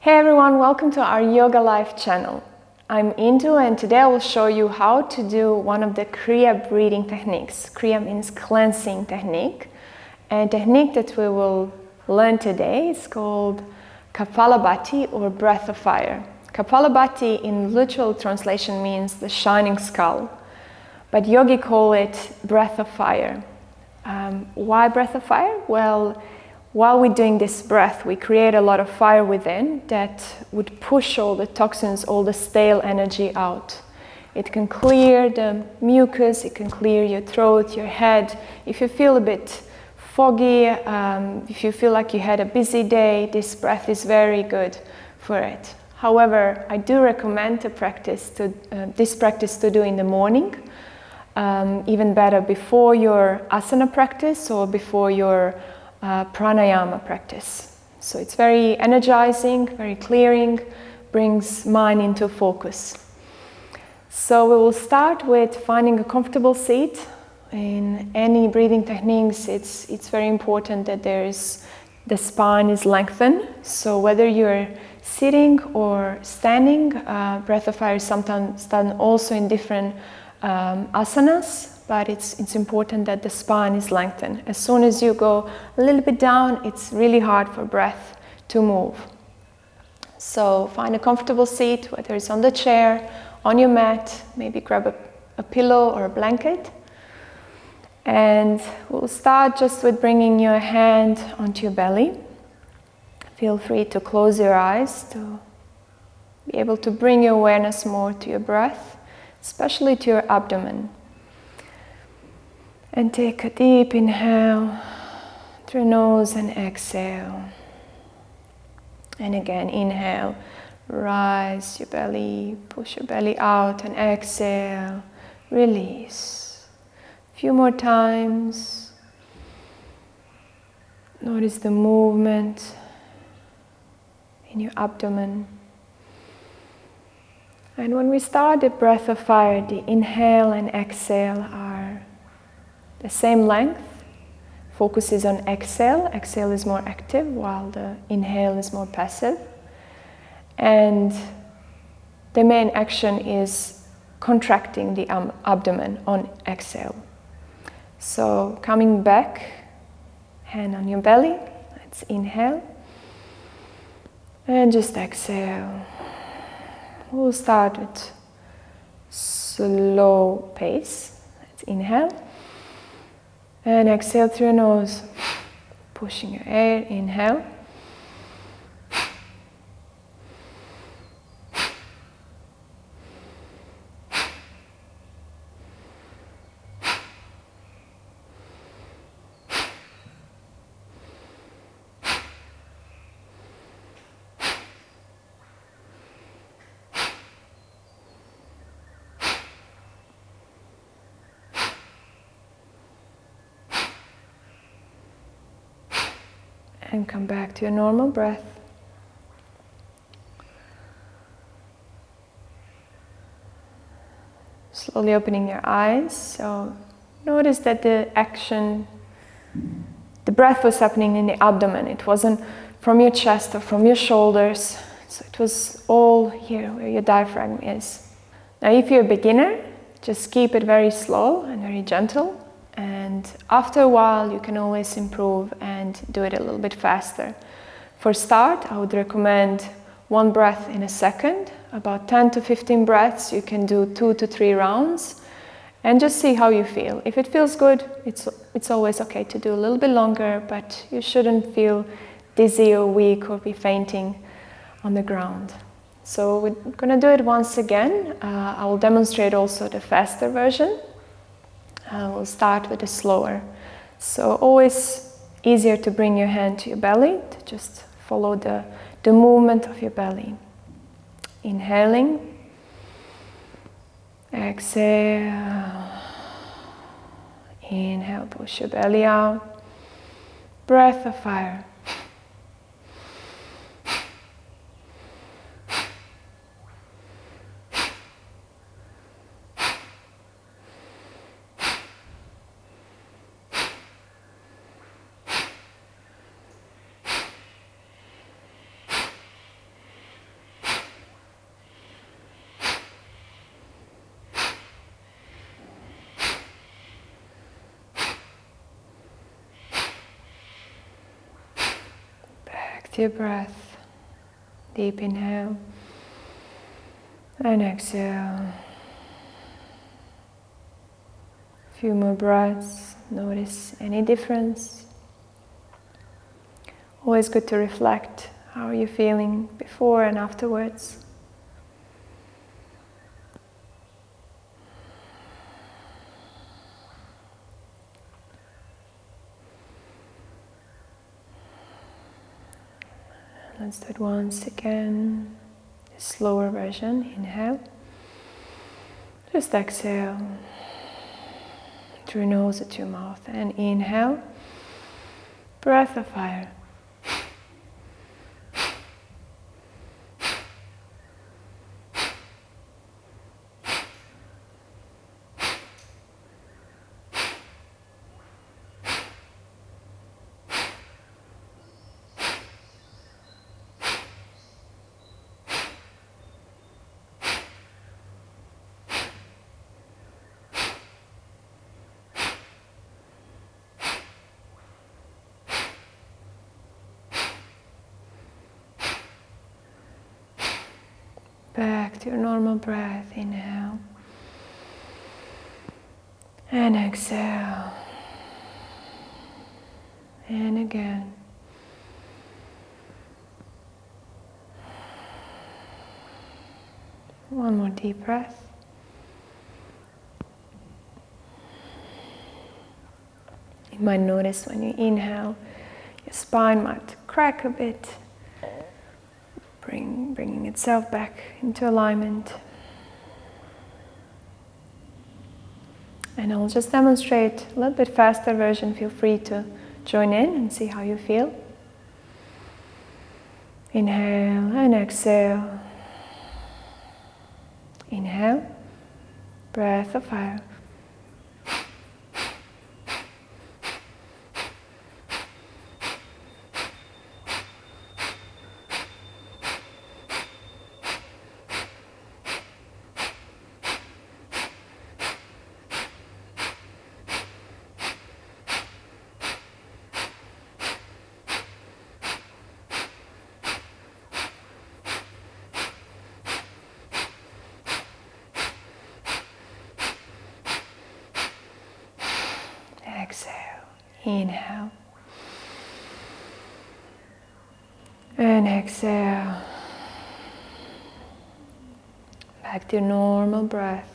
Hey everyone, welcome to our Yoga Life channel. I'm Indu and today I will show you how to do one of the Kriya breathing techniques. Kriya means cleansing technique. And technique that we will learn today is called Kapalabhati or breath of fire. Kapalabhati in literal translation means the shining skull, but yogi call it breath of fire. Why breath of fire? Well, while we're doing this breath, we create a lot of fire within that would push all the toxins, all the stale energy out. It can clear the mucus, it can clear your throat, your head. If you feel a bit foggy, if you feel like you had a busy day, this breath is very good for it. However, I do recommend this practice to do in the morning, even better before your asana practice or before your pranayama practice. So it's very energizing, very clearing, brings mind into focus. So we will start with finding a comfortable seat. In any breathing techniques, it's very important that the spine is lengthened. So whether you're sitting or standing, breath of fire is sometimes done also in different asanas. But it's important that the spine is lengthened. As soon as you go a little bit down, it's really hard for breath to move. So find a comfortable seat, whether it's on the chair, on your mat, maybe grab a pillow or a blanket. And we'll start just with bringing your hand onto your belly. Feel free to close your eyes to be able to bring your awareness more to your breath, especially to your abdomen. And take a deep inhale through nose and exhale. And again, inhale, rise your belly, push your belly out and exhale, release. A few more times. Notice the movement in your abdomen. And when we start the breath of fire, the inhale and exhale are the same length. Focus is on exhale. Exhale is more active while the inhale is more passive. And the main action is contracting the abdomen on exhale. So coming back, hand on your belly. Let's inhale. And just exhale. We'll start with slow pace. Let's inhale. And exhale through your nose, pushing your air, inhale. And come back to your normal breath. Slowly opening your eyes. So notice that the breath was happening in the abdomen. It wasn't from your chest or from your shoulders. So it was all here where your diaphragm is. Now if you're a beginner, just keep it very slow and very gentle. And after a while, you can always improve and do it a little bit faster. For start, I would recommend one breath in a second, about 10 to 15 breaths. You can do 2 to 3 rounds and just see how you feel. If it feels good, it's always okay to do a little bit longer, but you shouldn't feel dizzy or weak or be fainting on the ground. So we're going to do it once again. I will demonstrate also the faster version. We'll start with the slower. So always easier to bring your hand to your belly, to just follow the movement of your belly. Inhaling. Exhale. Inhale, push your belly out. Breath of fire. Back to your breath. Deep inhale and exhale. A few more breaths. Notice any difference. Always good to reflect. How are you feeling before and afterwards? Let's do it once again. A slower version. Inhale. Just exhale through your nose to your mouth. And inhale. Breath of fire. Back to your normal breath. Inhale and exhale. And again. One more deep breath. You might notice when you inhale, your spine might crack a bit. Bringing itself back into alignment. And I'll just demonstrate a little bit faster version. Feel free to join in and see how you feel. Inhale and exhale. Inhale, breath of fire. Exhale, inhale, and exhale. Back to your normal breath.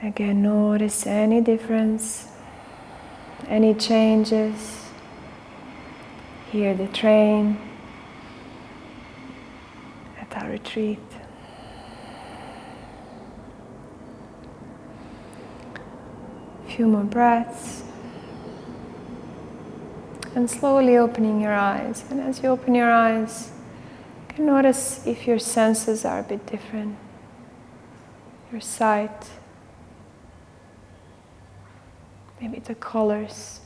Again, notice any difference, any changes. Hear the train at our retreat. Few more breaths and slowly opening your eyes. And as you open your eyes, you can notice if your senses are a bit different. Your sight, maybe the colors.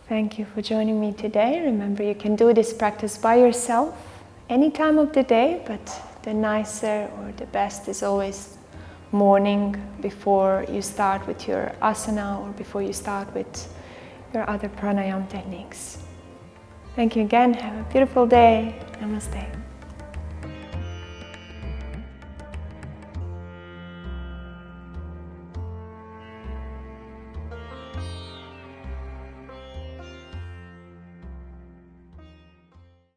Thank you for joining me today. Remember, you can do this practice by yourself any time of the day, but the nicer or the best is always morning before you start with your asana or before you start with your other pranayama techniques. Thank you again. Have a beautiful day. Namaste.